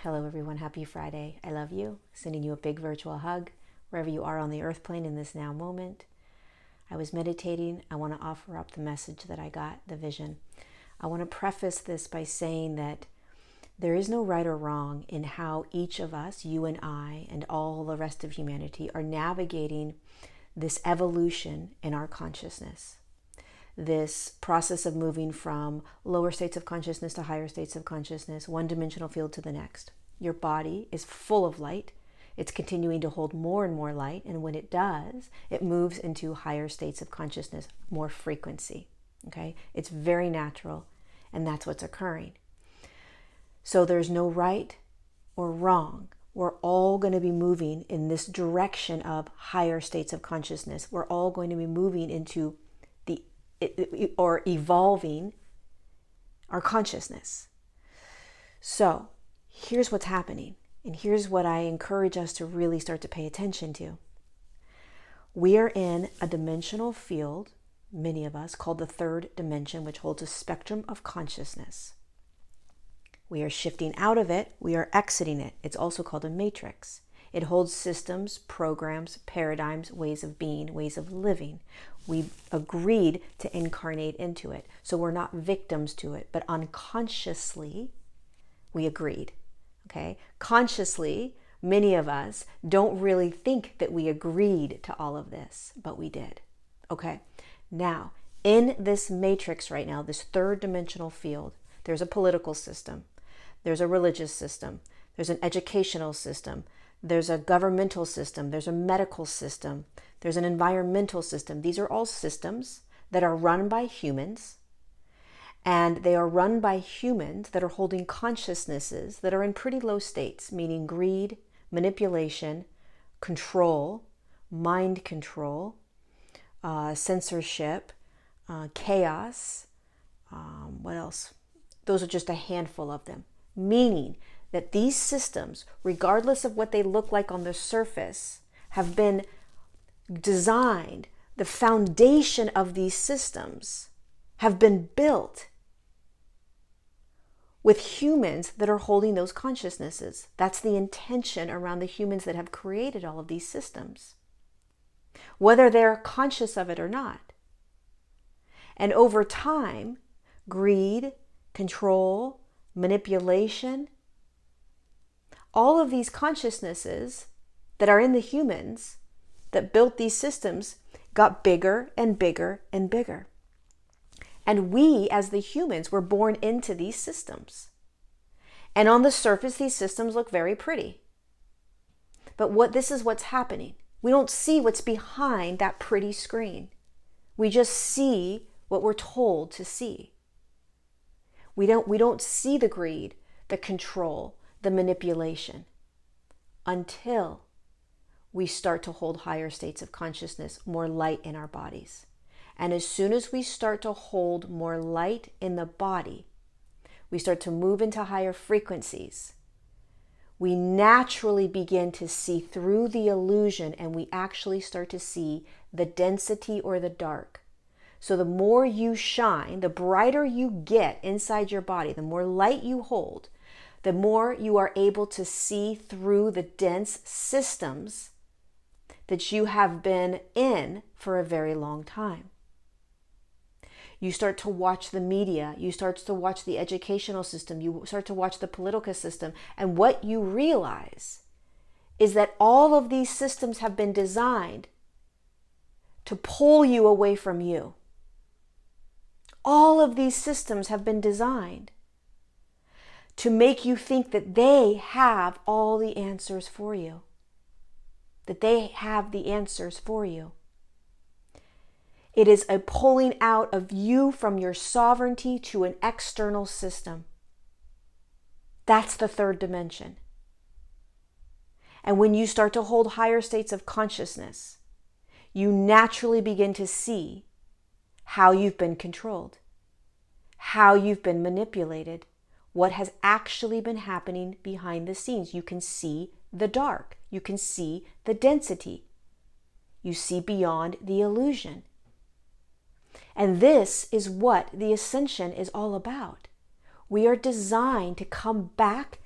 Hello everyone, happy Friday. I love you. Sending you a big virtual hug wherever you are on the earth plane in this now moment. I was meditating. I want to offer up the message that I got, the vision. I want to preface this by saying that there is no right or wrong in how each of us, you and I, and all the rest of humanity are navigating this evolution in our consciousness. This process of moving from lower states of consciousness to higher states of consciousness, one-dimensional field to the next. Your body is full of light. It's continuing to hold more and more light, and when it does, it moves into higher states of consciousness, more frequency. Okay? It's very natural, and that's what's occurring. So there's no right or wrong. We're all going to be moving in this direction of higher states of consciousness. We're all going to be moving into or evolving our consciousness. So here's what's happening, and here's what I encourage us to really start to pay attention to. We are in a dimensional field, many of us, called the third dimension, which holds a spectrum of consciousness. We are shifting out of it. We are exiting it. It's also called a matrix. It holds systems, programs, paradigms, ways of being, ways of living. We agreed to incarnate into it. So we're not victims to it, but unconsciously we agreed. Okay? Consciously, many of us don't really think that we agreed to all of this, but we did. Okay? Now, in this matrix right now, this third dimensional field, there's a political system. There's a religious system. There's an educational system. There's a governmental system. There's a medical system. There's an environmental system. These are all systems that are run by humans. And they are run by humans that are holding consciousnesses that are in pretty low states, meaning greed, manipulation, control, mind control, censorship, chaos. What else? Those are just a handful of them. Meaning that these systems, regardless of what they look like on the surface, have been designed. The foundation of these systems have been built with humans that are holding those consciousnesses. That's the intention around the humans that have created all of these systems, whether they're conscious of it or not. And over time, greed, control, manipulation, all of these consciousnesses that are in the humans that built these systems got bigger and bigger and bigger. And we, as the humans, were born into these systems. And on the surface, these systems look very pretty. But this is what's happening. We don't see what's behind that pretty screen. We just see what we're told to see. We don't see the greed, the control, the manipulation until we start to hold higher states of consciousness, more light in our bodies. And as soon as we start to hold more light in the body, we start to move into higher frequencies. We naturally begin to see through the illusion, and we actually start to see the density or the dark. So the more you shine, the brighter you get inside your body, the more light you hold, the more you are able to see through the dense systems that you have been in for a very long time. You start to watch the media, you start to watch the educational system, you start to watch the political system, and what you realize is that all of these systems have been designed to pull you away from you. All of these systems have been designed to make you think that they have all the answers for you. That they have the answers for you. It is a pulling out of you from your sovereignty to an external system. That's the third dimension. And when you start to hold higher states of consciousness, you naturally begin to see how you've been controlled, how you've been manipulated, what has actually been happening behind the scenes. You can see the dark. You can see the density. You see beyond the illusion. And this is what the ascension is all about. We are designed to come back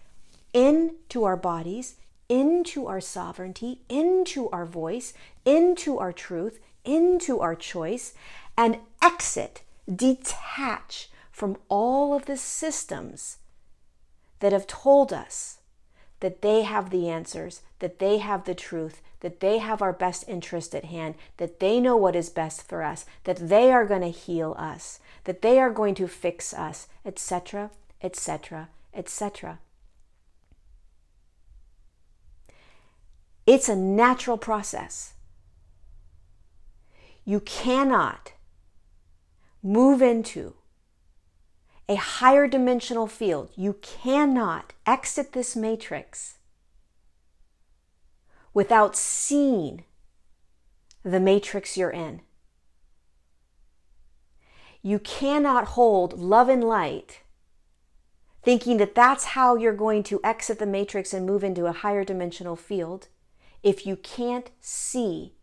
into our bodies, into our sovereignty, into our voice, into our truth, into our choice, and exit, detach from all of the systems that have told us that they have the answers, that they have the truth, that they have our best interest at hand, that they know what is best for us, that they are going to heal us, that they are going to fix us, etc., etc., etc. It's a natural process. You cannot move into a higher dimensional field. You cannot exit this matrix without seeing the matrix you're in. You cannot hold love and light thinking that that's how you're going to exit the matrix and move into a higher dimensional field if you can't see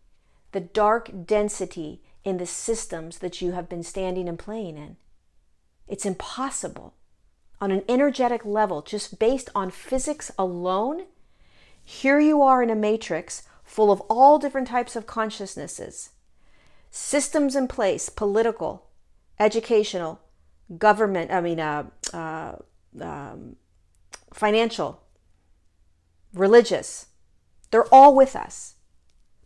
the dark density in the systems that you have been standing and playing in. It's impossible. On an energetic level, just based on physics alone, here you are in a matrix full of all different types of consciousnesses, systems in place, political, educational, government, financial, religious. They're all with us.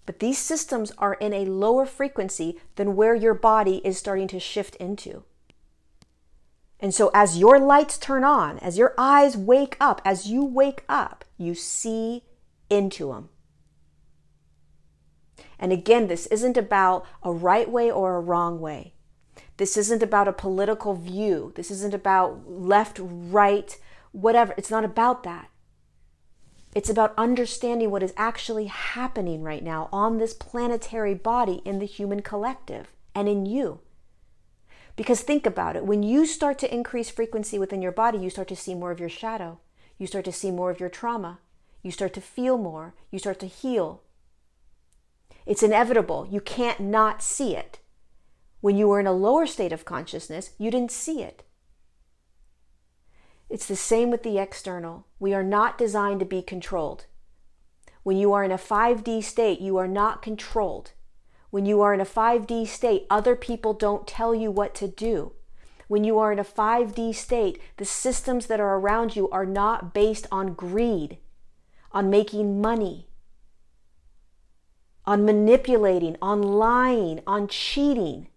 But these systems are in a lower frequency than where your body is starting to shift into. And so as your lights turn on, as your eyes wake up, as you wake up, you see into them. And again, this isn't about a right way or a wrong way. This isn't about a political view. This isn't about left, right, whatever. It's not about that. It's about understanding what is actually happening right now on this planetary body in the human collective and in you. Because think about it, when you start to increase frequency within your body, you start to see more of your shadow. You start to see more of your trauma. You start to feel more. You start to heal. It's inevitable. You can't not see it. When you were in a lower state of consciousness, you didn't see it. It's the same with the external. We are not designed to be controlled. When you are in a 5D state, you are not controlled. When you are in a 5D state, other people don't tell you what to do. When you are in a 5D state, the systems that are around you are not based on greed, on making money, on manipulating, on lying, on cheating.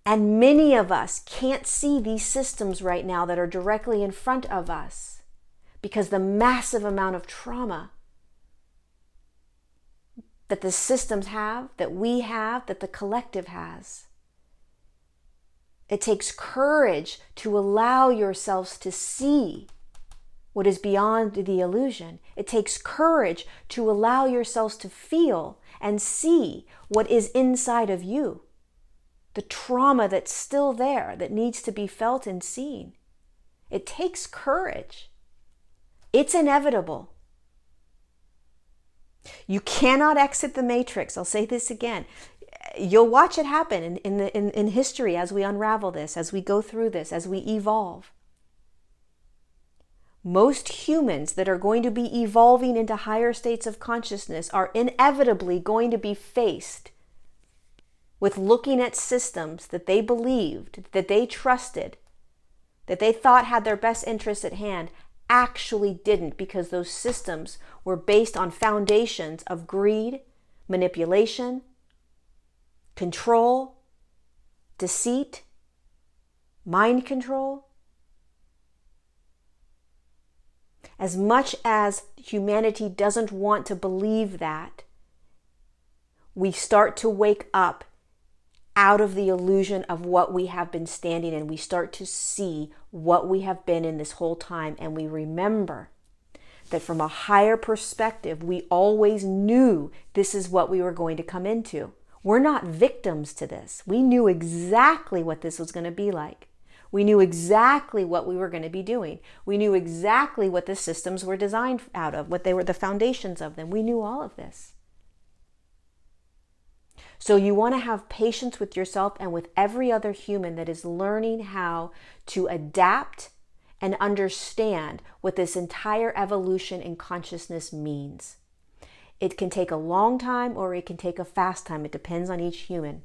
And many of us can't see these systems right now that are directly in front of us because the massive amount of trauma that the systems have, that we have, that the collective has. It takes courage to allow yourselves to see what is beyond the illusion. It takes courage to allow yourselves to feel and see what is inside of you. The trauma that's still there, that needs to be felt and seen. It takes courage. It's inevitable. You cannot exit the matrix. I'll say this again. You'll watch it happen in history as we unravel this, as we go through this, as we evolve. Most humans that are going to be evolving into higher states of consciousness are inevitably going to be faced with looking at systems that they believed, that they trusted, that they thought had their best interests at hand, actually didn't, because those systems were based on foundations of greed, manipulation, control, deceit, mind control. As much as humanity doesn't want to believe that, we start to wake up out of the illusion of what we have been standing in. We start to see what we have been in this whole time, and we remember that from a higher perspective, we always knew this is what we were going to come into. We're not victims to this. We knew exactly what this was going to be like. We knew exactly what we were going to be doing. We knew exactly what the systems were designed out of, what they were, the foundations of them. We knew all of this. So you want to have patience with yourself and with every other human that is learning how to adapt and understand what this entire evolution in consciousness means. It can take a long time or it can take a fast time. It depends on each human.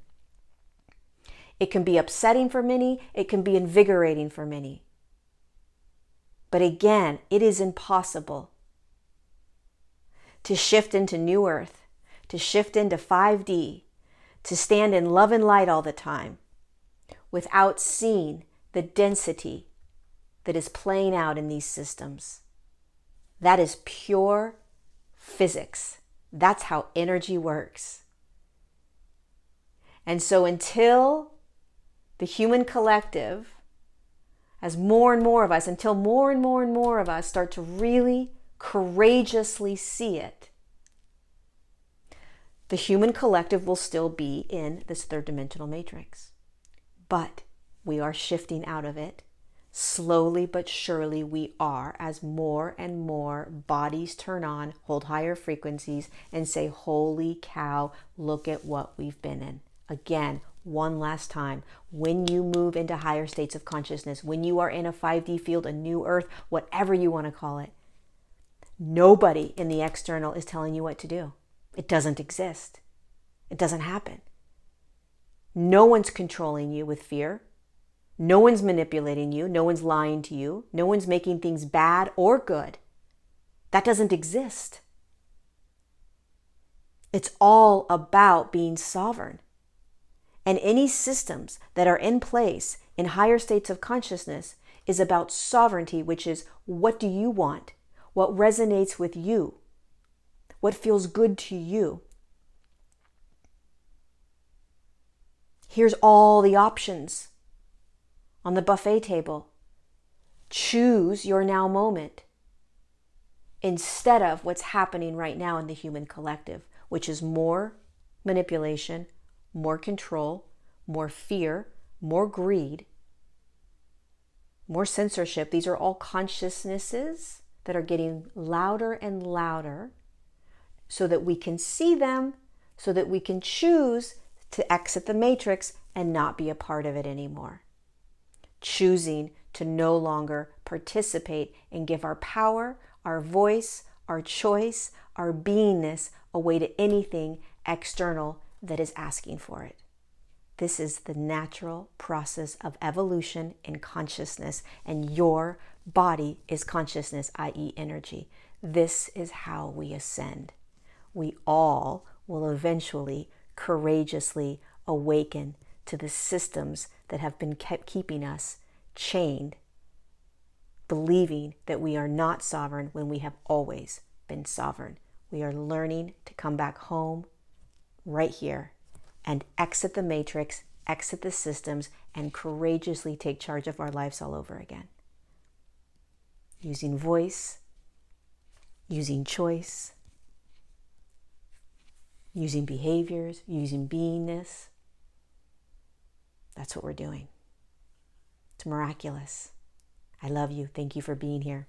It can be upsetting for many. It can be invigorating for many. But again, it is impossible to shift into New Earth, to shift into 5D, to stand in love and light all the time without seeing the density that is playing out in these systems. That is pure physics. That's how energy works. And so until the human collective, as more and more of us, until more and more and more of us start to really courageously see it, the human collective will still be in this third dimensional matrix. But we are shifting out of it. Slowly but surely we are, as more and more bodies turn on, hold higher frequencies, and say, holy cow, look at what we've been in. Again, one last time, when you move into higher states of consciousness, when you are in a 5D field, a new earth, whatever you want to call it, nobody in the external is telling you what to do. It doesn't exist. It doesn't happen. No one's controlling you with fear. No one's manipulating you. No one's lying to you. No one's making things bad or good. That doesn't exist. It's all about being sovereign. And any systems that are in place in higher states of consciousness is about sovereignty, which is, what do you want? What resonates with you? What feels good to you? Here's all the options on the buffet table. Choose your now moment instead of what's happening right now in the human collective, which is more manipulation, more control, more fear, more greed, more censorship. These are all consciousnesses that are getting louder and louder so that we can see them, so that we can choose to exit the matrix and not be a part of it anymore. Choosing to no longer participate and give our power, our voice, our choice, our beingness away to anything external that is asking for it. This is the natural process of evolution in consciousness, and your body is consciousness, i.e. energy. This is how we ascend. We all will eventually courageously awaken to the systems that have been keeping us chained, believing that we are not sovereign when we have always been sovereign. We are learning to come back home right here and exit the matrix, exit the systems, and courageously take charge of our lives all over again. Using voice, using choice, using behaviors, using beingness. That's what we're doing. It's miraculous. I love you. Thank you for being here.